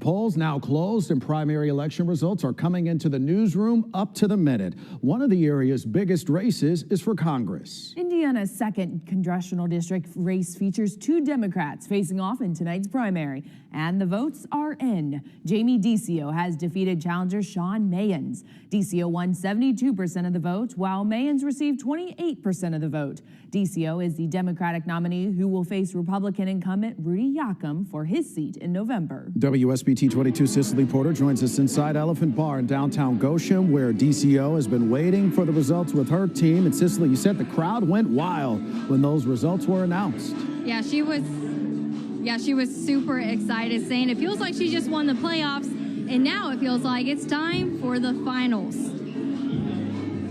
Polls now closed and primary election results are coming into the newsroom up to the minute. One of the area's biggest races is for Congress. Indiana's 2nd congressional district race features 2 Democrats facing off in tonight's primary, and the votes are in. Jamie DiCio has defeated challenger Sean Mayans. DiCio won 72% of the vote, while Mayans received 28% of the vote. DiCio is the Democratic nominee who will face Republican incumbent Rudy Yakum for his seat in November. WSBT22 Cicely Porter joins us inside Elephant Bar in downtown Goshen, where DiCio has been waiting for the results with her team. And Cicely, you said the crowd went wild when those results were announced. Yeah, she was super excited, saying it feels like she just won the playoffs, and now it feels like it's time for the finals.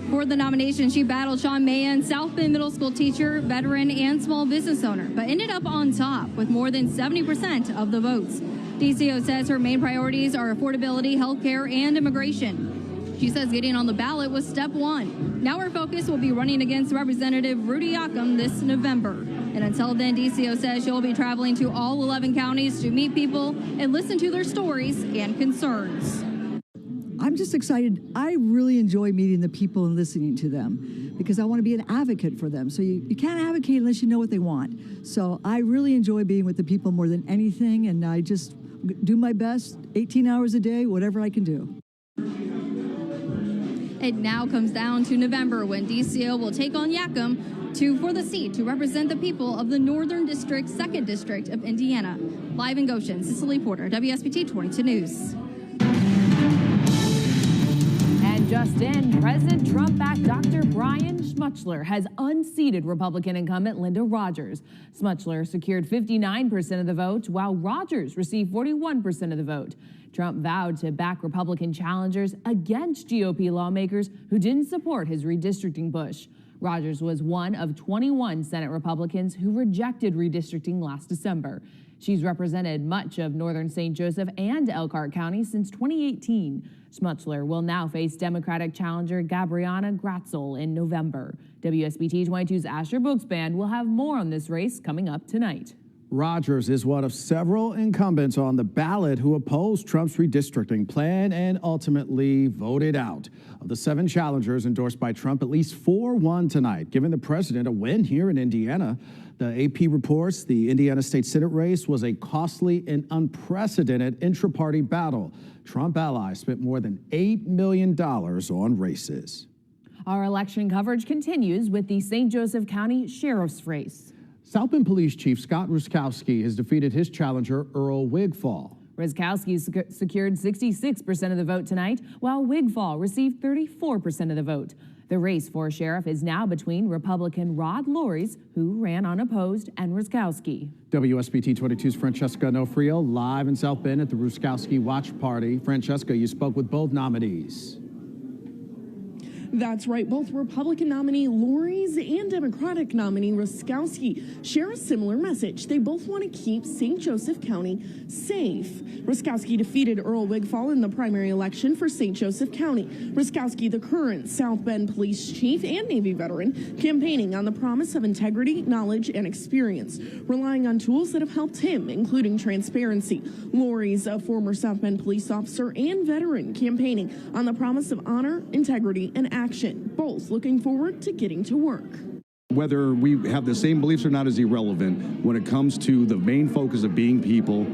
For the nomination, she battled Sean Mahan, South Bend Middle School teacher, veteran, and small business owner, but ended up on top with more than 70% of the votes. DiCio says her main priorities are affordability, healthcare, and immigration. She says getting on the ballot was step 1. Now her focus will be running against Representative Rudy Yakum this November. And until then, DiCio says she'll be traveling to all 11 counties to meet people and listen to their stories and concerns. I'm just excited. I really enjoy meeting the people and listening to them because I want to be an advocate for them. So you can't advocate unless you know what they want. So I really enjoy being with the people more than anything, and I just do my best, 18 hours a day, whatever I can do. It now comes down to November when DiCio will take on Yakum for the seat to represent the people of the Northern District, 2nd District of Indiana. Live in Goshen, Cicely Porter, WSBT 22 News. Just in, President Trump-backed Dr. Brian Schmutzler has unseated Republican incumbent Linda Rogers. Schmutzler secured 59% of the vote, while Rogers received 41% of the vote. Trump vowed to back Republican challengers against GOP lawmakers who didn't support his redistricting push. Rogers was one of 21 Senate Republicans who rejected redistricting last December. She's represented much of northern St. Joseph and Elkhart County since 2018. Schmutzler will now face Democratic challenger Gabriana Gratzel in November. WSBT 22's Asher Booksband will have more on this race coming up tonight. Rogers is one of several incumbents on the ballot who opposed Trump's redistricting plan and ultimately voted out. Of the 7 challengers endorsed by Trump, at least 4 won tonight, giving the president a win here in Indiana. The AP reports the Indiana State Senate race was a costly and unprecedented intra-party battle. Trump allies spent more than $8 million on races. Our election coverage continues with the St. Joseph County Sheriff's race. South Bend Police Chief Scott Ruskowski has defeated his challenger, Earl Wigfall. Ruskowski secured 66% of the vote tonight, while Wigfall received 34% of the vote. The race for sheriff is now between Republican Rod Loris, who ran unopposed, and Ruskowski. WSBT 22's Francesca Onofrio live in South Bend at the Ruskowski Watch Party. Francesca, you spoke with both nominees. That's right. Both Republican nominee Loris and Democratic nominee Ruskowski share a similar message. They both want to keep St. Joseph County safe. Ruskowski defeated Earl Wigfall in the primary election for St. Joseph County. Ruskowski, the current South Bend police chief and Navy veteran, campaigning on the promise of integrity, knowledge, and experience, relying on tools that have helped him, including transparency. Loris, a former South Bend police officer and veteran, campaigning on the promise of honor, integrity, and action, both looking forward to getting to work. Whether we have the same beliefs or not is irrelevant. When it comes to the main focus of being people,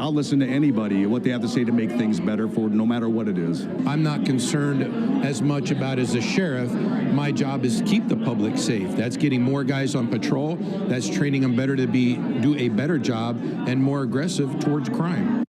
I'll listen to anybody, what they have to say to make things better for no matter what it is. I'm not concerned as much about as a sheriff. My job is to keep the public safe. That's getting more guys on patrol. That's training them better to do a better job and more aggressive towards crime.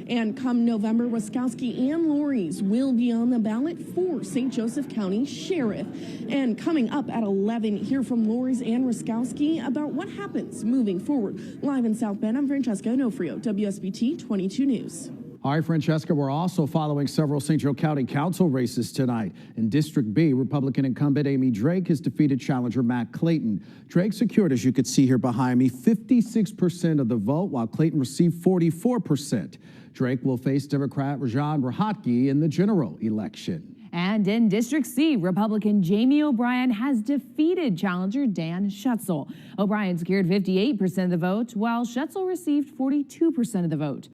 And come November, Ruskowski and Loris will be on the ballot for St. Joseph County Sheriff. And coming up at 11, hear from Loris and Ruskowski about what happens moving forward. Live in South Bend, I'm Francesca Onofrio, WSBT 22 News. All right, Francesca, we're also following several St. Joe County Council races tonight. In District B, Republican incumbent Amy Drake has defeated challenger Matt Clayton. Drake secured, as you could see here behind me, 56% of the vote, while Clayton received 44%. Drake will face Democrat Rajan Rohatgi in the general election. And in District C, Republican Jamie O'Brien has defeated challenger Dan Schutzel. O'Brien secured 58% of the vote, while Schutzel received 42% of the vote.